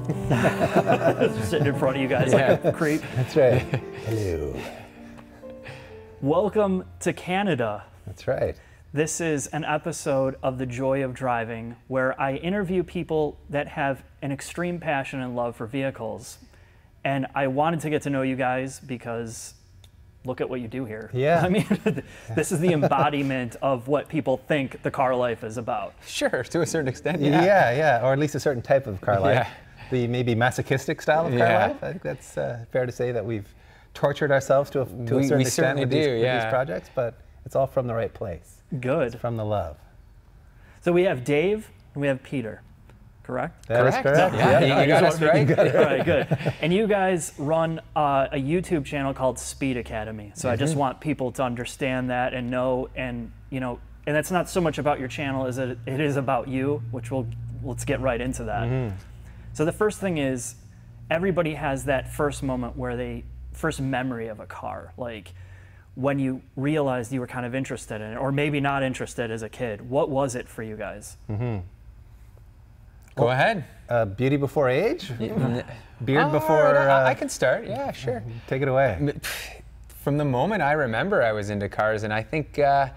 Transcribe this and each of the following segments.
Sitting in front of you guys like a creep. That's right. Hello. Welcome to Canada. That's right. This is an episode of The Joy of Driving where I interview people that have an extreme passion and love for vehicles. And I wanted to get to know you guys because look at what you do here. Yeah. I mean, this is the embodiment of what people think the car life is about. Sure, to a certain extent, Yeah, or at least a certain type of car life. Yeah. The maybe masochistic style of car life. I think that's fair to say that we've tortured ourselves to a certain extent with these projects, but it's all from the right place. Good. It's from the love. So we have Dave and we have Peter, correct? That is correct. Yeah, you got us right. All right, good. And you guys run a YouTube channel called Speed Academy. So I just want people to understand that and know, and you know, and that's not so much about your channel as it is about you, which let's get right into that. So the first thing is, everybody has that first moment where first memory of a car, like when you realized you were kind of interested in it, or maybe not interested as a kid. What was it for you guys? Go ahead. Beauty before age? Beard before... I can start, yeah, sure. Take it away. From the moment I remember I was into cars, and I think it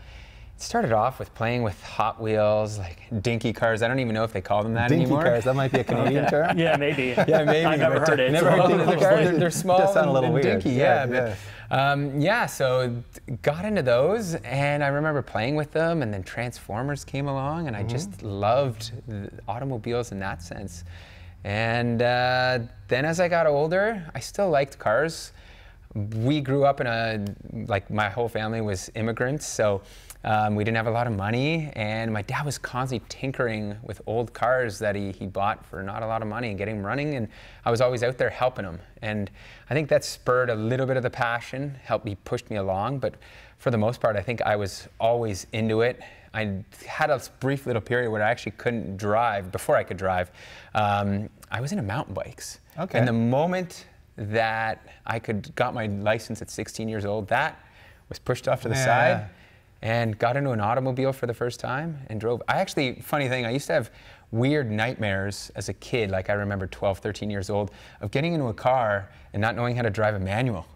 started off with playing with Hot Wheels, like dinky cars. I don't even know if they call them that dinky anymore. Cars, that might be a Canadian term? Yeah, maybe. Yeah, maybe. I've never heard it. Never heard dinky cars? They're small Does sound a little and weird. dinky, so got into those, and I remember playing with them, and then Transformers came along, and I just loved automobiles in that sense. And then as I got older, I still liked cars. We grew up in my whole family was immigrants, so we didn't have a lot of money, and my dad was constantly tinkering with old cars that he bought for not a lot of money and getting them running, and I was always out there helping him. And I think that spurred a little bit of the passion, pushed me along, but for the most part, I think I was always into it. I had a brief little period where I actually couldn't drive, before I could drive. I was into mountain bikes. Okay. And the moment that I got my license at 16 years old, that was pushed off to the side. And got into an automobile for the first time and drove. Funny thing, I used to have weird nightmares as a kid, like I remember 12, 13 years old, of getting into a car and not knowing how to drive a manual.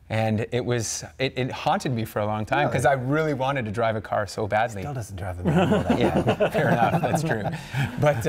And it haunted me for a long time because I really wanted to drive a car so badly. Still doesn't drive a manual. Yeah, fair enough, that's true. But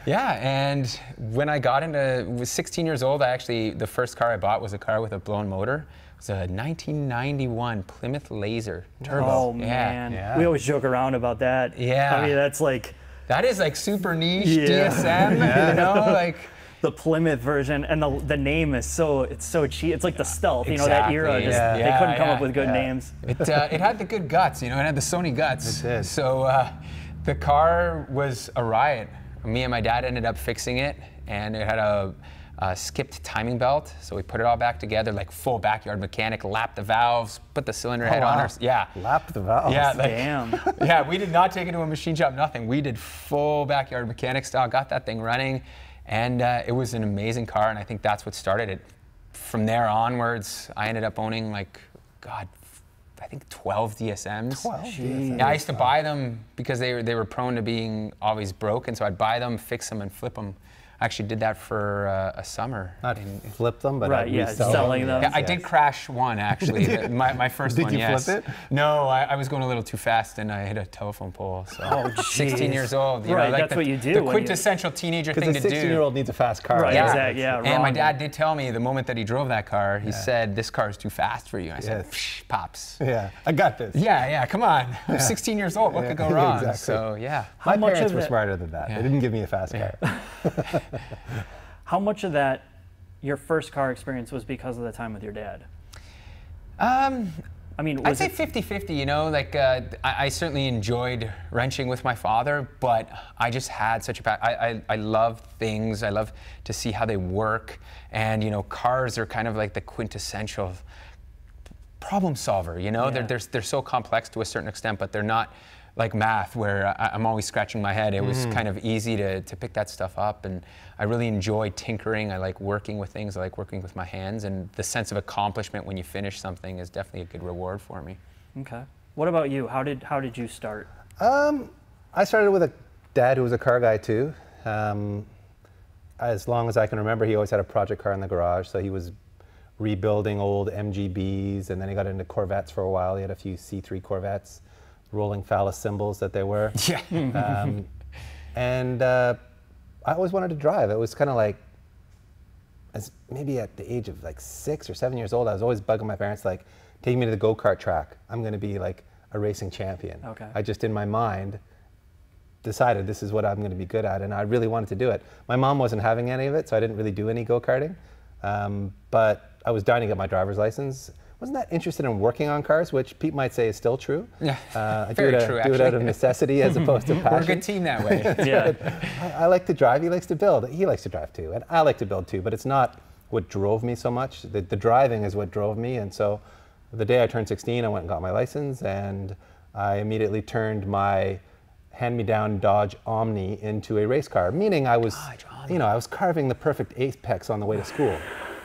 and when I was 16 years old, the first car I bought was a car with a blown motor. It was a 1991 Plymouth Laser Turbo. Oh man, Yeah. we always joke around about that. Yeah. I mean, that's like... That is like super niche Yeah. DSM, you know, like... The Plymouth version, and the name is it's so cheap. It's like the Stealth, you know, that era. Exactly. They couldn't come up with good names. It had the good guts, you know, it had the Sony guts. It did. So the car was a riot. Me and my dad ended up fixing it, and it had a skipped timing belt, so we put it all back together, like full backyard mechanic, lapped the valves, put the cylinder head on. Lapped the valves. Yeah, Damn. Yeah, we did not take it to a machine shop, nothing. We did full backyard mechanic style, got that thing running, and it was an amazing car, and I think that's what started it. From there onwards, I ended up owning I think 12 DSMs. 12 DSMs. Yeah, I used to buy them because they were prone to being always broken, so I'd buy them, fix them, and flip them. I actually did that for a summer. Not flip them, but resell selling them. Yeah, I did crash one, actually. my first one, yes. Did you flip it? No, I was going a little too fast and I hit a telephone pole. So. Oh, 16 years old. You Right, know, like that's what you do The when quintessential teenager thing to Because a do. 16-year-old needs a fast car. Right, Yeah. exactly. Yeah, And my wrong. dad did tell me the moment that he drove that car, he said, "This car is too fast for you." I said, Yes. "Psh, Pops. Yeah, I got this. Yeah, come on. I'm 16 years old. What could go wrong?" Exactly. So, yeah. My much parents of were it- smarter than that. They didn't give me a fast car. How much of that, your first car experience, was because of the time with your dad? I mean, I'd was say it 50-50, you know, I certainly enjoyed wrenching with my father, but I just had such a I love things, I love to see how they work, and, you know, cars are kind of like the quintessential problem solver, you know? Yeah. They're so complex to a certain extent, but they're not like math where I'm always scratching my head. It was kind of easy to pick that stuff up, and I really enjoy tinkering. I like working with things. I like working with my hands, and the sense of accomplishment when you finish something is definitely a good reward for me. Okay. What about you? How did you start? I started with a dad who was a car guy too. as long as I can remember, he always had a project car in the garage. So he was rebuilding old MGBs, and then he got into Corvettes for a while. He had a few C3 Corvettes, rolling phallus symbols that they were. Yeah. And I always wanted to drive. It was kind of like, as maybe at the age of like 6 or 7 years old, I was always bugging my parents, like, take me to the go-kart track. I'm going to be like a racing champion. Okay. I just, in my mind, decided this is what I'm going to be good at, and I really wanted to do it. My mom wasn't having any of it, so I didn't really do any go-karting. But I was dying to get my driver's license. Wasn't that interested in working on cars, which Pete might say is still true. Yeah, I very true, do it out of necessity as opposed to passion. We're a good team that way. Yeah. I like to drive, he likes to build. He likes to drive too, and I like to build too, but it's not what drove me so much. The driving is what drove me, and so the day I turned 16, I went and got my license, and I immediately turned my hand-me-down Dodge Omni into a race car, meaning I was, I was carving the perfect apex on the way to school.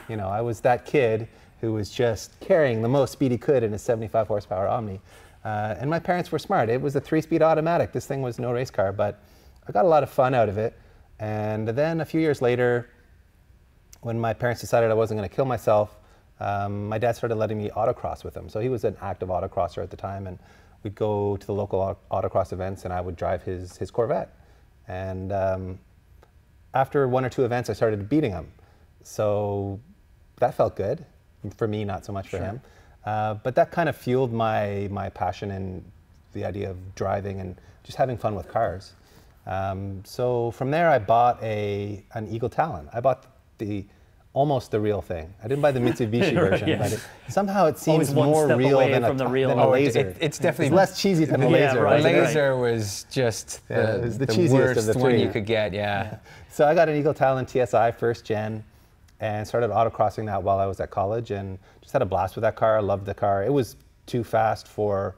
I was that kid who was just carrying the most speed he could in a 75 horsepower Omni. And my parents were smart. It was a 3-speed automatic. This thing was no race car, but I got a lot of fun out of it. And then a few years later, when my parents decided I wasn't going to kill myself, my dad started letting me autocross with him. So he was an active autocrosser at the time, and we'd go to the local autocross events, and I would drive his Corvette. And after 1 or 2 events, I started beating him. So that felt good. For me, not so much for him. But that kind of fueled my passion and the idea of driving and just having fun with cars. So from there, I bought an Eagle Talon. I bought almost the real thing. I didn't buy the Mitsubishi version, yes. but somehow it seems more real than a laser. It's definitely less cheesy than a laser. Right, the laser was just it was the cheesiest worst of the one three. you could get, yeah. So I got an Eagle Talon TSI first gen, and started autocrossing that while I was at college, and just had a blast with that car. I loved the car. It was too fast for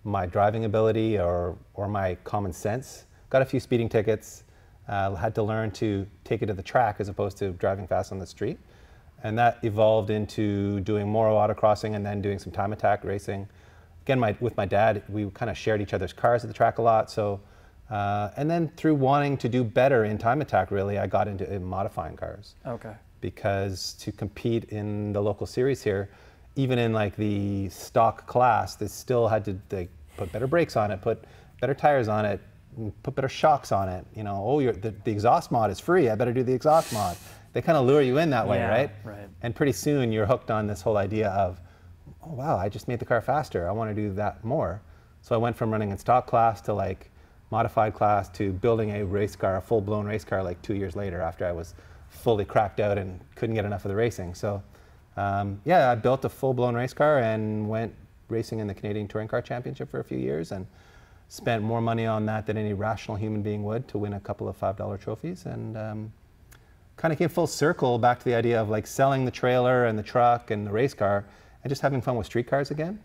my driving ability or my common sense. Got a few speeding tickets. Had to learn to take it to the track as opposed to driving fast on the street. And that evolved into doing more autocrossing and then doing some time attack racing. Again, with my dad, we kind of shared each other's cars at the track a lot. So, and then through wanting to do better in time attack, really, I got into modifying cars. Okay. Because to compete in the local series here, even in like the stock class, they still had to put better brakes on it, put better tires on it, put better shocks on it. The exhaust mod is free, I better do the exhaust mod. They kind of lure you in that way, right? Right. And pretty soon you're hooked on this whole idea of, oh wow, I just made the car faster, I want to do that more. So I went from running in stock class to like modified class to building a race car, a full-blown race car, like 2 years later after I was fully cracked out and couldn't get enough of the racing. So I built a full-blown race car and went racing in the Canadian Touring Car Championship for a few years and spent more money on that than any rational human being would to win a couple of $5 trophies, and kind of came full circle back to the idea of like selling the trailer and the truck and the race car and just having fun with street cars again.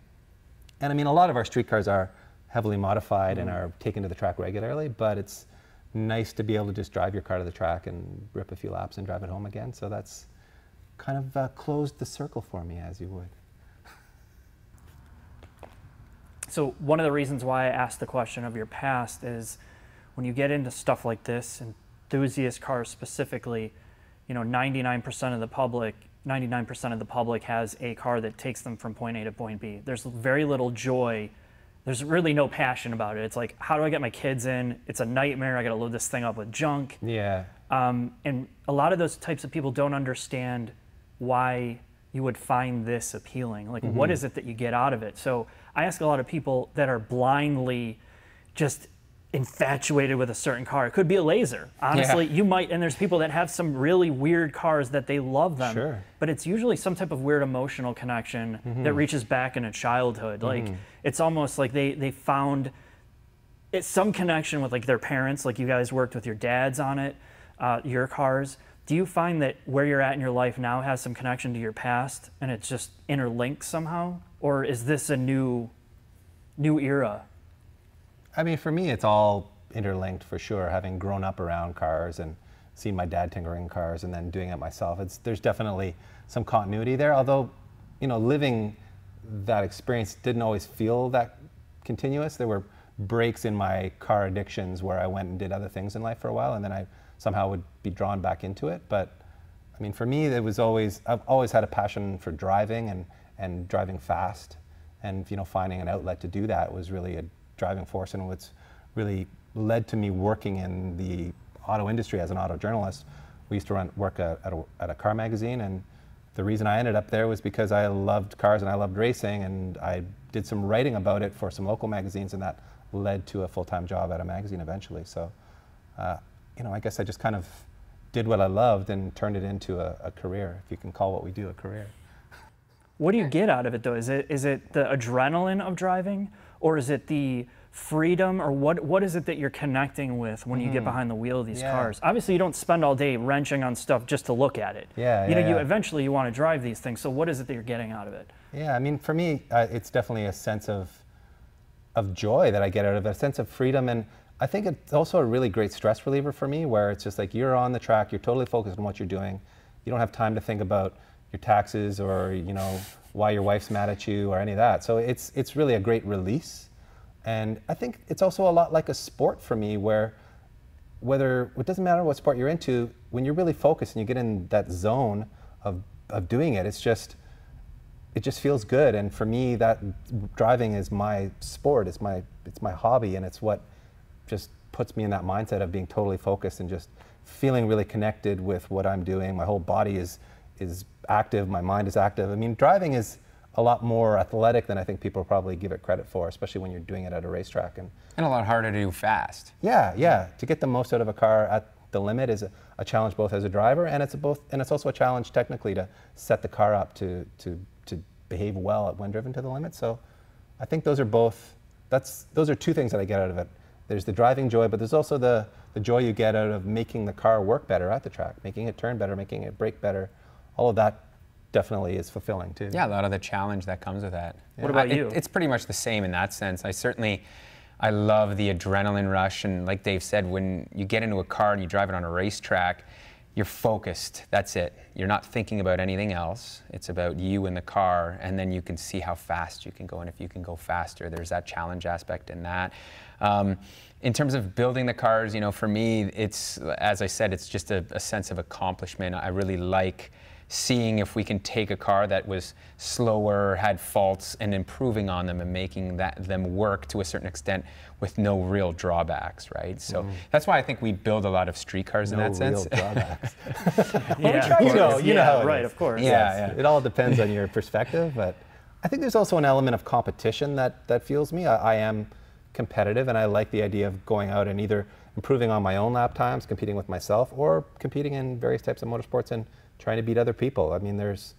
And I mean, a lot of our street cars are heavily modified and are taken to the track regularly, but it's nice to be able to just drive your car to the track and rip a few laps and drive it home again. So that's kind of closed the circle for me, as you would. So one of the reasons why I asked the question of your past is when you get into stuff like this, enthusiast cars specifically, 99% of the public has a car that takes them from point A to point B. There's very little joy. There's really no passion about it. It's like, how do I get my kids in? It's a nightmare. I got to load this thing up with junk. Yeah. And a lot of those types of people don't understand why you would find this appealing. Like, what is it that you get out of it? So I ask a lot of people that are blindly just infatuated with a certain car. It could be a laser. Honestly, you might, and there's people that have some really weird cars that they love them. Sure. But it's usually some type of weird emotional connection that reaches back into childhood. Like, it's almost like they found some connection with like their parents, like you guys worked with your dads on it, your cars. Do you find that where you're at in your life now has some connection to your past and it's just interlinked somehow? Or is this a new era? I mean, for me, it's all interlinked for sure. Having grown up around cars and seen my dad tinkering cars and then doing it myself, there's definitely some continuity there. Although, living that experience didn't always feel that continuous. There were breaks in my car addictions where I went and did other things in life for a while, and then I somehow would be drawn back into it. But I mean, for me, I've always had a passion for driving and driving fast, and finding an outlet to do that was really a driving force, and what's really led to me working in the auto industry as an auto journalist. We used to work at a car magazine, and the reason I ended up there was because I loved cars and I loved racing, and I did some writing about it for some local magazines, and that led to a full-time job at a magazine eventually. So, I guess I just kind of did what I loved and turned it into a career, if you can call what we do a career. What do you get out of it, though? Is it the adrenaline of driving, or is it the freedom, or what is it that you're connecting with when you get behind the wheel of these cars? Obviously, you don't spend all day wrenching on stuff just to look at it. You eventually you want to drive these things. So what is it that you're getting out of it? Yeah, I mean, for me, it's definitely a sense of joy that I get out of it, a sense of freedom, and I think it's also a really great stress reliever for me, where it's just like you're on the track, you're totally focused on what you're doing. You don't have time to think about your taxes or why your wife's mad at you or any of that. So it's really a great release. And I think it's also a lot like a sport for me, where it doesn't matter what sport you're into, when you're really focused and you get in that zone of doing it, it just feels good. And for me, that driving is my sport, it's my hobby, and it's what just puts me in that mindset of being totally focused and just feeling really connected with what I'm doing. My whole body is active, my mind is active. I mean, driving is a lot more athletic than I think people probably give it credit for, especially when you're doing it at a racetrack. And a lot harder to do fast. Yeah. To get the most out of a car at the limit is a challenge both as a driver, and it's also a challenge technically to set the car up to behave well when driven to the limit. So I think those are two things that I get out of it. There's the driving joy, but there's also the joy you get out of making the car work better at the track, making it turn better, making it brake better. All of that definitely is fulfilling too. Yeah, a lot of the challenge that comes with that. Yeah. What about you? It's pretty much the same in that sense. I love the adrenaline rush, and like Dave said, when you get into a car and you drive it on a racetrack, you're focused, that's it. You're not thinking about anything else. It's about you and the car, and then you can see how fast you can go, and if you can go faster, there's that challenge aspect in that. In terms of building the cars, for me, it's, as I said, it's just a sense of accomplishment. I really like seeing if we can take a car that was slower, had faults, and improving on them and making them work to a certain extent with no real drawbacks, right? So that's why I think we build a lot of street cars in that sense. No real drawbacks. You know how it right, is. Of course. Yeah. It all depends on your perspective, but I think there's also an element of competition that fuels me. I am competitive, and I like the idea of going out and either improving on my own lap times, competing with myself, or competing in various types of motorsports and trying to beat other people. I mean, there's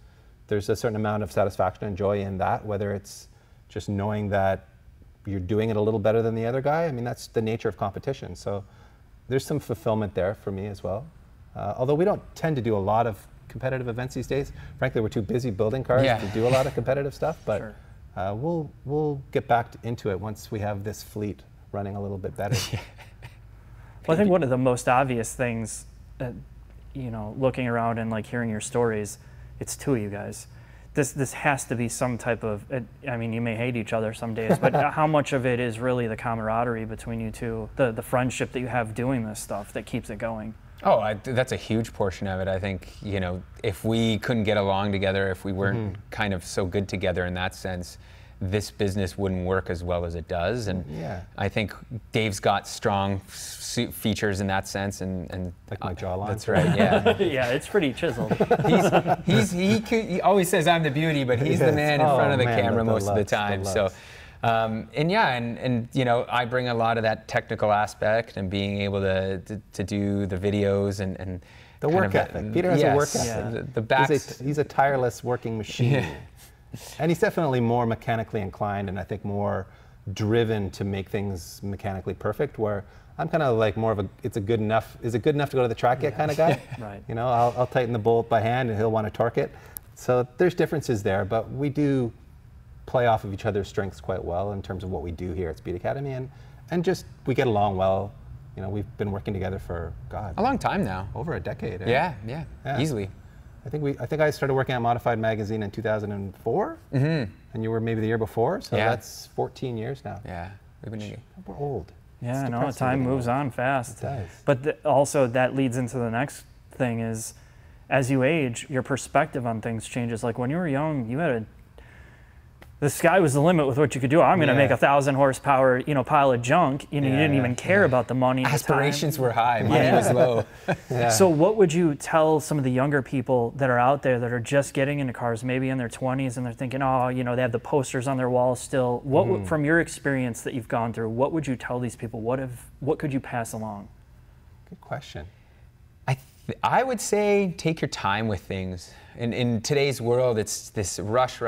a certain amount of satisfaction and joy in that, whether it's just knowing that you're doing it a little better than the other guy. I mean, that's the nature of competition. So there's some fulfillment there for me as well. Although we don't tend to do a lot of competitive events these days. Frankly, we're too busy building cars to do a lot of competitive stuff, but we'll get back into it once we have this fleet running a little bit better. Well, I think one of the most obvious things that, looking around and like hearing your stories, it's two of you guys. This has to be some type of, I mean, you may hate each other some days, but how much of it is really the camaraderie between you two, the friendship that you have doing this stuff that keeps it going? Oh, that's a huge portion of it. I think, if we couldn't get along together, if we weren't kind of so good together in that sense, this business wouldn't work as well as it does. And I think Dave's got strong features in that sense, and like my jawline. That's right. Yeah. Yeah, it's pretty chiseled. He always says I'm the beauty, but he's the man in front of the camera most of the time. So, I bring a lot of that technical aspect and being able to do the videos and the work ethic. Peter has a work ethic. Yeah. He's a tireless working machine. Yeah. And he's definitely more mechanically inclined, and I think more driven to make things mechanically perfect, where I'm kind of like more of is it good enough to go to the track yet kind of guy. Right. I'll tighten the bolt by hand and he'll want to torque it. So there's differences there, but we do play off of each other's strengths quite well in terms of what we do here at Speed Academy, and just we get along well. We've been working together for, a long time now. Over a decade. Yeah, easily. I think I started working at Modified Magazine in 2004, and you were maybe the year before, so that's 14 years now. Yeah, We're old. Yeah, no, depressing time getting moves old. on fast. It does. But also that leads into the next thing is, as you age, your perspective on things changes. Like when you were young, the sky was the limit with what you could do. I'm going to Yeah. make 1,000 horsepower, pile of junk. You didn't even care about the money. Aspirations the were high, money was low. Yeah. So what would you tell some of the younger people that are out there that are just getting into cars, maybe in their 20s, and they're thinking, oh, they have the posters on their walls still. What from your experience that you've gone through, what would you tell these people? What could you pass along? Good question. I would say take your time with things. In today's world, it's this rush.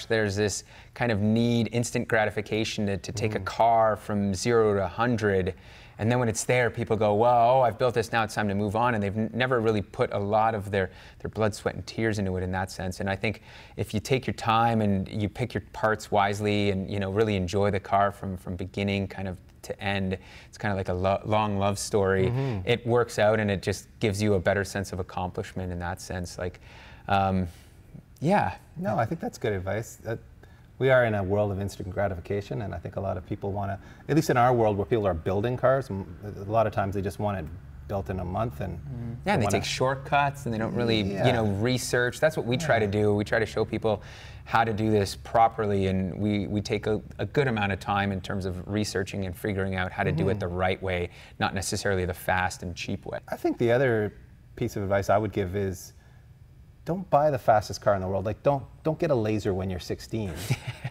There's this kind of need, instant gratification to take a car from 0 to 100. And then when it's there, people go, well, I've built this, now it's time to move on. And they've never really put a lot of their blood, sweat, and tears into it in that sense. And I think if you take your time and you pick your parts wisely and really enjoy the car from beginning kind of to end, it's kind of like a long love story. It works out and it just gives you a better sense of accomplishment in that sense. Like, yeah. No, I think that's good advice. We are in a world of instant gratification, and I think a lot of people want to, at least in our world where people are building cars, a lot of times they just want it built in a month. And yeah, and they take shortcuts and they don't really, research. That's what we try to do. We try to show people how to do this properly, and we take a good amount of time in terms of researching and figuring out how to do it the right way, not necessarily the fast and cheap way. I think the other piece of advice I would give is don't buy the fastest car in the world. Like don't get a Laser when you're 16.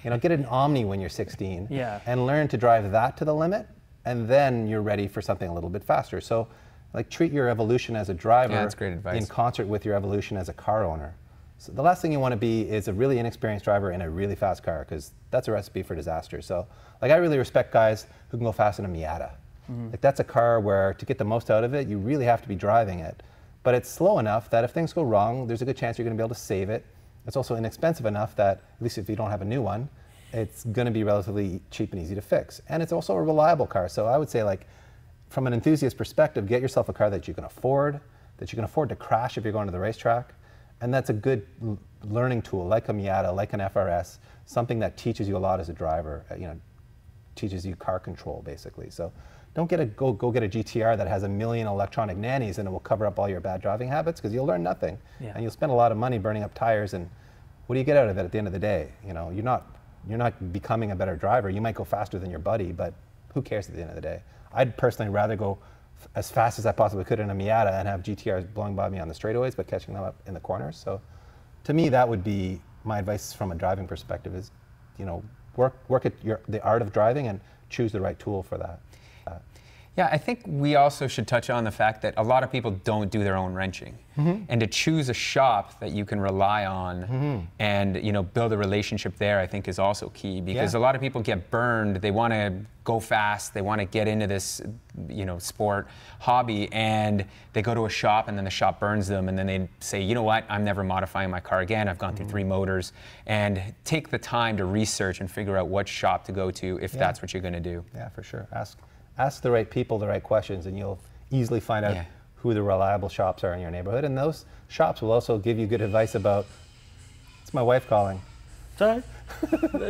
Get an Omni when you're 16. Yeah. And learn to drive that to the limit, and then you're ready for something a little bit faster. So like treat your evolution as a driver that's great advice. in concert with your evolution as a car owner. So the last thing you want to be is a really inexperienced driver in a really fast car, because that's a recipe for disaster. So like I really respect guys who can go fast in a Miata. Like that's a car where to get the most out of it, you really have to be driving it. But it's slow enough that if things go wrong, there's a good chance you're going to be able to save it. It's also inexpensive enough that, at least if you don't have a new one, it's going to be relatively cheap and easy to fix. And it's also a reliable car. So I would say, like, from an enthusiast perspective, get yourself a car that you can afford to crash if you're going to the racetrack. And that's a good learning tool, like a Miata, like an FRS, something that teaches you a lot as a driver, teaches you car control, basically. So don't get go get a GTR that has 1 million electronic nannies and it will cover up all your bad driving habits, because you'll learn nothing. Yeah. And you'll spend a lot of money burning up tires, and what do you get out of it at the end of the day? You're not becoming a better driver. You might go faster than your buddy, but who cares at the end of the day? I'd personally rather go as fast as I possibly could in a Miata and have GTRs blowing by me on the straightaways, but catching them up in the corners. So to me, that would be my advice from a driving perspective is, work at the art of driving and choose the right tool for that. Yeah, I think we also should touch on the fact that a lot of people don't do their own wrenching. And to choose a shop that you can rely on and build a relationship there, I think is also key, because a lot of people get burned. They want to go fast, they want to get into this sport hobby, and they go to a shop and then the shop burns them, and then they say, you know what, I'm never modifying my car again. I've gone through 3 motors. And take the time to research and figure out what shop to go to if that's what you're going to do. Yeah, for sure. Ask the right people the right questions, and you'll easily find out who the reliable shops are in your neighborhood. And those shops will also give you good advice about, it's my wife calling. Sorry.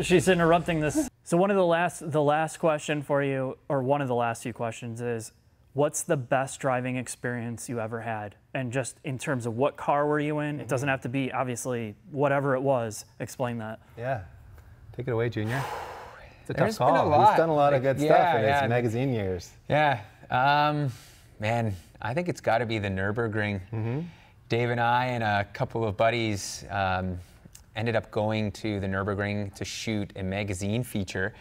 She's interrupting this. So one of the last question for you, or one of the last few questions, is what's the best driving experience you ever had? And just in terms of what car were you in? It doesn't have to be, obviously, whatever it was. Explain that. Yeah. Take it away, Junior. It's a There's tough call. been a lot. He's done a lot of good stuff in his magazine years. Yeah, man, I think it's got to be the Nürburgring. Dave and I and a couple of buddies ended up going to the Nürburgring to shoot a magazine feature.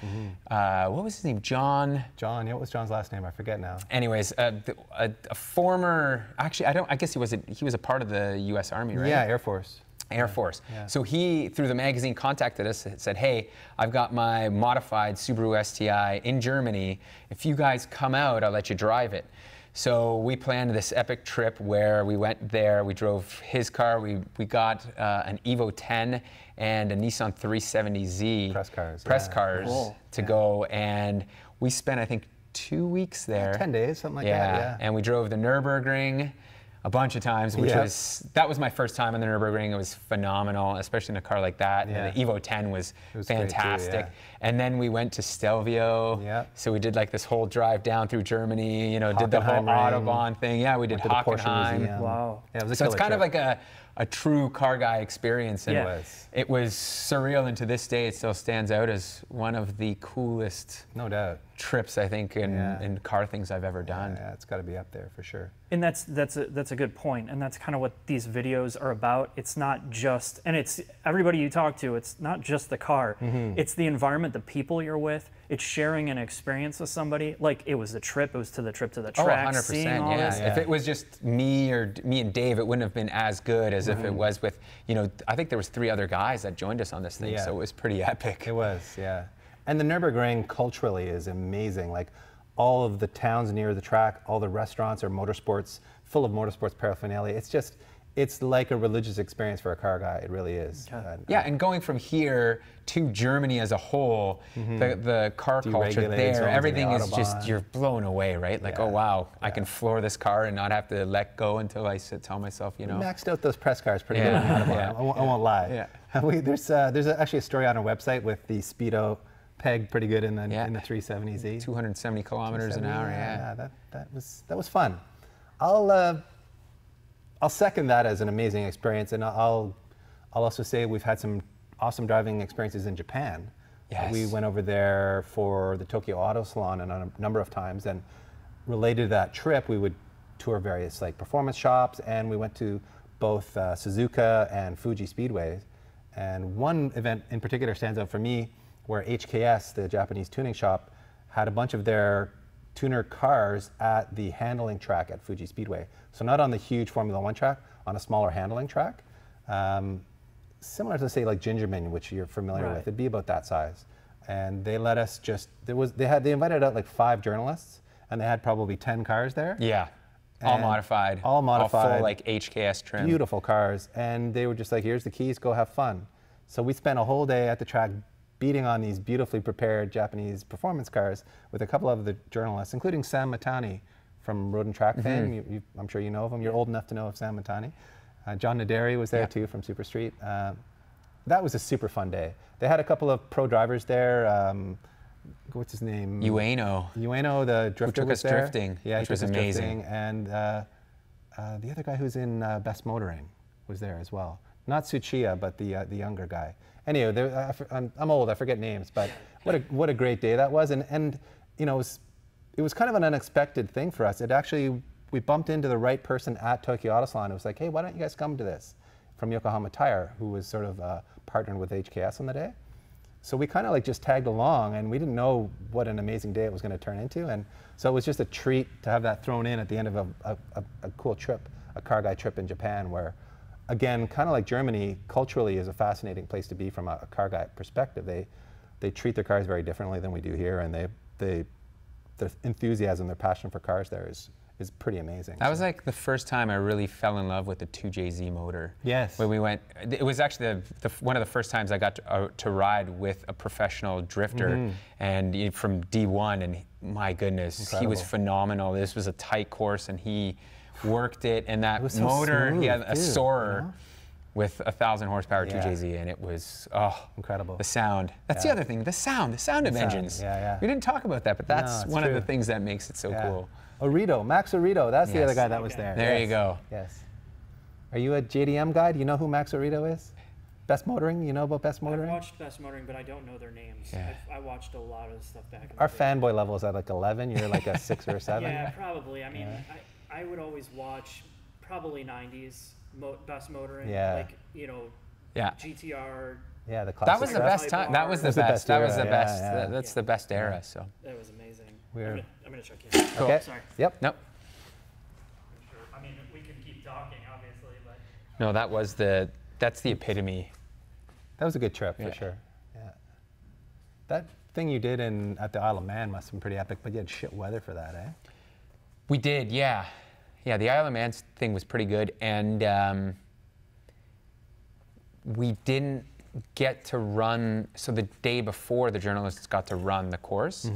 What was his name? John, what was John's last name? I forget now. Anyways, a former, actually, I guess he was a part of the U.S. Army, right? Yeah, Air Force. Air Force. Yeah. So he, through the magazine, contacted us and said, hey, I've got my modified Subaru STI in Germany. If you guys come out, I'll let you drive it. So we planned this epic trip where we went there, we drove his car, we got an Evo 10 and a Nissan 370Z. Press cars Cool. to go, and we spent, I think, 2 weeks there. 10 days, something like that, yeah. And we drove the Nürburgring. a bunch of times, which Yeah. that was my first time on the Nürburgring. It was phenomenal, especially in a car like that. Yeah. And the Evo 10 was was great too, fantastic. yeah. And then we went to Stelvio. Yeah. So we did like this whole drive down through Germany, you know, did the whole Hockenheimring. Autobahn thing. Yeah, we did Went to the Porsche Hockenheim. Museum. Wow. Yeah, it was a So it's killer kind of trip. like a true car guy experience. And Yeah. it was surreal, and to this day it still stands out as one of the coolest No doubt. trips, I think, Yeah. in car things I've ever done. Yeah, it's got to be up there for sure. And that's a good point, and that's kind of what these videos are about. It's not just, and it's everybody you talk to. It's not just the car. It's the environment, the people you're with. It's sharing an experience with somebody. Like it was the trip. It was to the trip to the Oh, track, 100%, seeing all yeah. this. If it was just me and Dave, it wouldn't have been as good as if it was with, you know, I think there was 3 other guys that joined us on this thing, Yeah. so it was pretty epic. It was, yeah. And the Nürburgring culturally is amazing. Like all of the towns near the track, all the restaurants are motorsports, full of motorsports paraphernalia. It's like a religious experience for a car guy. It really is. Yeah, and going from here to Germany as a whole, the car culture Deregulated zones there, on the everything is just, Autobahn. you're blown away, right? Like, Yeah. oh wow, I can floor this car and not have to let go until I tell myself, you know. Maxed out those press cars pretty Yeah. good. on the Autobahn. Yeah. I won't lie. Yeah. There's actually a story on our website with the speedo pegged pretty good in the Yeah. 370Z. 270 kilometers an hour, yeah. That was fun. I'll second that as an amazing experience, and I'll also say we've had some awesome driving experiences in Japan. Yes. We went over there for the Tokyo Auto Salon a number of times, and related to that trip, we would tour various like performance shops, and we went to both Suzuka and Fuji Speedways. And one event in particular stands out for me, where HKS, the Japanese tuning shop, had a bunch of their tuner cars at the handling track at Fuji Speedway. So not on the huge Formula One track, on a smaller handling track. Similar to say like Gingerman, which you're familiar Right. with. It'd be about that size. And they let us just, they invited out like 5 journalists, and they had probably 10 cars there. Yeah, all And modified. all modified. All full like HKS trim. Beautiful cars, and they were just like, here's the keys, go have fun. So we spent a whole day at the track beating on these beautifully prepared Japanese performance cars with a couple of the journalists, including Sam Matani from Road and Track fame. I'm sure you know of him. You're old enough to know of Sam Matani. John Naderi was there too from Super Street. That was a super fun day. They had a couple of pro drivers there. What's his name? Ueno. Ueno, the drifter, took was us there. drifting, Yeah, he which took was us amazing. drifting. And the other guy who's in Best Motoring was there as well. Not Tsuchiya, but the younger guy. Anyway, I'm old. I forget names, but what a great day that was. And you know, it was kind of an unexpected thing for us. We bumped into the right person at Tokyo Auto Salon. It was like, hey, why don't you guys come to this? From Yokohama Tire, who was sort of partnered with HKS on the day. So we kind of like just tagged along, and we didn't know what an amazing day it was going to turn into. And so it was just a treat to have that thrown in at the end of a cool trip, a car guy trip in Japan, where, again, kind of like Germany, culturally is a fascinating place to be from a car guy perspective. They treat their cars very differently than we do here, and the enthusiasm, their passion for cars there is pretty amazing. That was like the first time I really fell in love with the 2JZ motor. Yes. When we went, it was actually one of the first times I got to ride with a professional drifter, and from D1, and my goodness, he was Incredible. phenomenal. This was a tight course, and he worked it, and that was so motor, he smooth, had a too, Soarer you know? with 1,000 horsepower Yeah. 2JZ, and it was, Incredible. the sound. That's the Yeah. other thing, the sound of engines. Yeah. We didn't talk about that, but that's it's one of the true. things that makes it so Yeah. cool. Orito, Max Orito, that's the Yes. other guy that was Okay. there. There you Yes. go. Yes. Are you a JDM guy? Do you know who Max Orito is? Best Motoring? You know about Best I've Motoring? watched Best Motoring, but I don't know their names. Yeah. I watched a lot of stuff back in Our the day. fanboy level is at like 11. You're like a 6 or a 7. Yeah, probably. I mean, I would always watch probably 90s Best Motoring. Yeah. Like, you know, Yeah. GTR. Yeah, the classic That was the stuff. best time. That was the That's the best. best That was era, the yeah, best. yeah. That's the best era. So. That was amazing. We're- I'm gonna check in. Cool. Okay. Sorry. Yep. Nope. I mean, we can keep talking, obviously, but No, that's the epitome. That was a good trip Yeah. for sure. Yeah. That thing you did at the Isle of Man must have been pretty epic, but you had shit weather for that, eh? We did, yeah. Yeah, the Isle of Man thing was pretty good, and we didn't get to run. So the day before, the journalists got to run the course.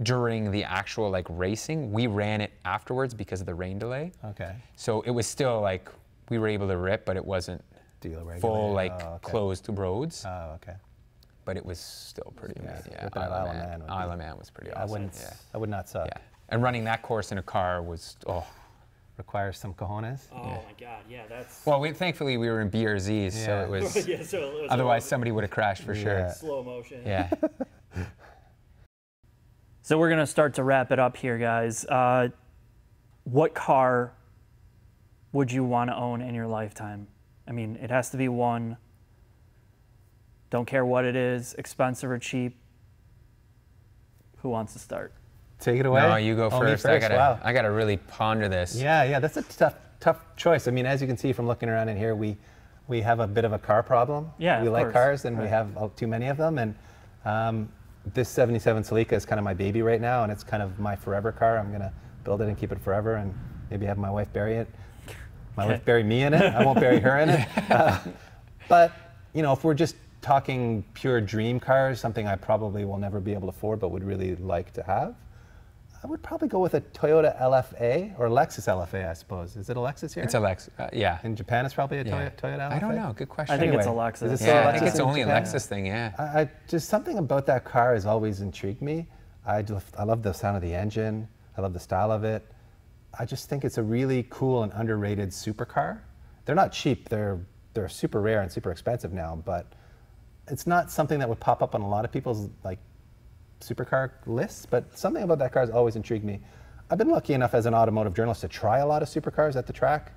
during the actual like racing. We ran it afterwards because of the rain delay. Okay. So it was still like we were able to rip, but it wasn't Deal regulated. full like Oh, okay. closed roads. Oh, okay. But it was still pretty amazing. Yeah, ripping at Isle of Man would be- Isle of Man was pretty I awesome. wouldn't. Yeah. I would not suck. Yeah. And running that course in a car was, oh. Requires some cojones. Oh my God, yeah, that's. Well, thankfully we were in BRZs, so Yeah. it was, yeah, so it was otherwise somebody would have crashed for sure. Yeah. slow motion. Yeah. So we're gonna start to wrap it up here, guys. What car would you want to own in your lifetime? I mean, it has to be one. Don't care what it is, expensive or cheap. Who wants to start? Take it away. No, you go Oh, me first. Wow. I gotta really ponder this. Yeah, that's a tough choice. I mean, as you can see from looking around in here, we have a bit of a car problem. Yeah, we of like course. cars, and we Right. have too many of them. And this '77 Celica is kind of my baby right now, and it's kind of my forever car. I'm gonna build it and keep it forever, and maybe have my wife bury it. My wife bury me in it. I won't bury her in it. But you know, if we're just talking pure dream cars, something I probably will never be able to afford, but would really like to have, I would probably go with a Toyota LFA or Lexus LFA, I suppose. Is it a Lexus here? It's a Lex, yeah. In Japan, it's probably a Yeah. Toyota LFA. I don't know. Good question. I think it's a Anyway, Lexus. is it still Yeah, a I think Lexus it's in only a Japan? Lexus thing. Yeah. I just something about that car has always intrigued me. I love the sound of the engine. I love the style of it. I just think it's a really cool and underrated supercar. They're not cheap. They're super rare and super expensive now, but it's not something that would pop up on a lot of people's like supercar lists. But something about that car has always intrigued me. I've been lucky enough as an automotive journalist to try a lot of supercars at the track,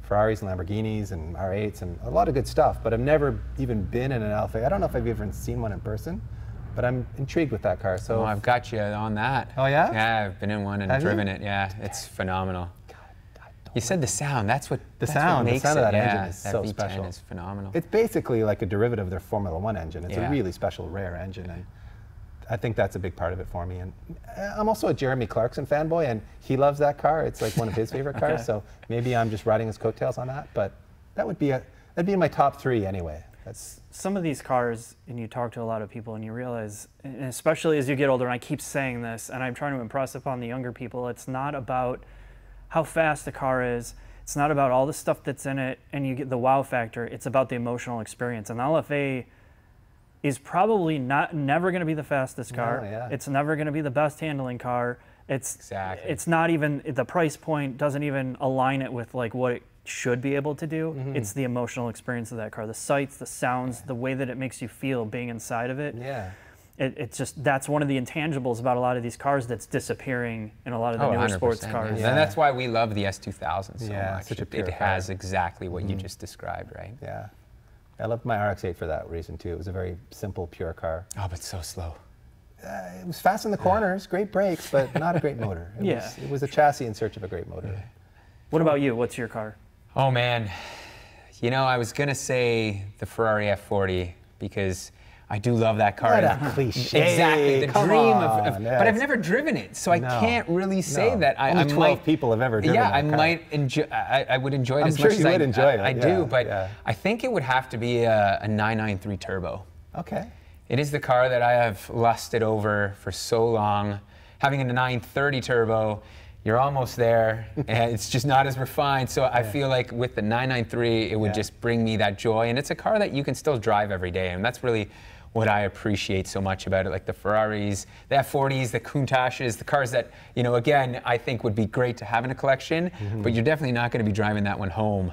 Ferraris and Lamborghinis and R8s and a lot of good stuff, but I've never even been in an LFA. I don't know if I've even seen one in person, but I'm intrigued with that car. So Oh, I've got you on that. Oh, yeah? Yeah, I've been in one and Have you? driven it. Yeah, it's phenomenal. You said the sound. That's what The that's what sound makes of it. that yeah, engine is that so V10 special. is phenomenal. it's basically like a derivative of their Formula One engine. It's Yeah. a really special, rare engine, and I think that's a big part of it for me. And I'm also a Jeremy Clarkson fanboy, and he loves that car. It's like one of his favorite cars. Okay. So maybe I'm just riding his coattails on that. But that'd be in my top three anyway. That's Some of these cars, and you talk to a lot of people and you realize, and especially as you get older, and I keep saying this, and I'm trying to impress upon the younger people, it's not about how fast the car is. It's not about all the stuff that's in it and you get the wow factor. It's about the emotional experience. And the LFA is probably never going to be the fastest car. No, yeah. It's never going to be the best handling car. Exactly. It's not even, the price point doesn't even align it with like what it should be able to do. It's the emotional experience of that car, the sights, the sounds, the way that it makes you feel being inside of it. yeah. It's just, that's one of the intangibles about a lot of these cars that's disappearing in a lot of the newer 100%, sports yeah. cars. Yeah. And that's why we love the S2000 so Yeah, much. such a It pure has car. exactly what you just described, right? Yeah. I loved my RX-8 for that reason too. It was a very simple, pure car. Oh, but so slow. It was fast in the corners, great brakes, but not a great motor. It was a chassis in search of a great motor. What about you? What's your car? Oh man, you know, I was gonna say the Ferrari F40 because I do love that car. What a cliche. Exactly, the Come dream on, of yeah, but I've it's- never driven it, so I No, can't really say no. that. Only 12 might, people have ever driven Yeah, that I car. might enjoy. I would enjoy it I'm as sure much you as would enjoy it, I yeah, do, but yeah. I think it would have to be a 993 Turbo. Okay. It is the car that I have lusted over for so long. Having a 930 Turbo, you're almost there, and it's just not as refined. So I feel like with the 993, it would Yeah. just bring me that joy. And it's a car that you can still drive every day, and that's really what I appreciate so much about it. Like the Ferraris, the F40s, the Countaches, the cars that, you know, again, I think would be great to have in a collection, but you're definitely not going to be driving that one home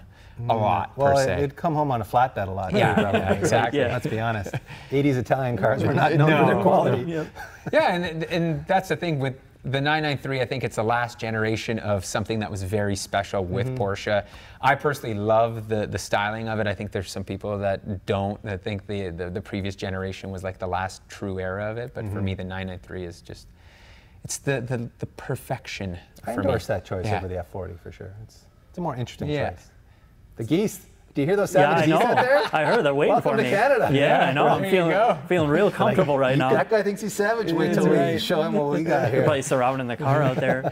a lot, Well, per se. it'd come home on a flatbed a lot. Yeah, too, probably. yeah, exactly. Yeah. Let's be honest. 80s Italian cars were not known for their quality. Yeah, and that's the thing with the 993. I think it's the last generation of something that was very special with Porsche. I personally love the styling of it. I think there's some people that don't, that think the previous generation was like the last true era of it. But for me, the 993 is just, it's the perfection I for endorse me. that choice Yeah. over the F40 for sure. It's a more interesting Yeah. choice. The geese. Do you hear those Yeah, I savage know. geese out there? I heard they're waiting Welcome for to me. Canada. Yeah, I know. There I'm you feeling go. feeling real comfortable right now. That guy thinks he's savage. Wait till That's we right. show him what we got here. Everybody surrounding the car out there.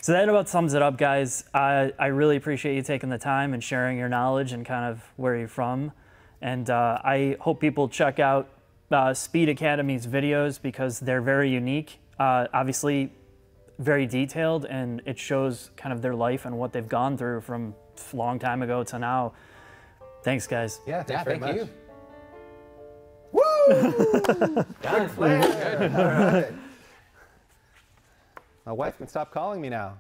So that about sums it up, guys. I really appreciate you taking the time and sharing your knowledge and kind of where you're from. And I hope people check out Speed Academy's videos because they're very unique. obviously very detailed, and it shows kind of their life and what they've gone through from a long time ago to now. Thanks, guys. Yeah, thanks very thank much. you. Woo! Done. Good. All right. My wife can stop calling me now.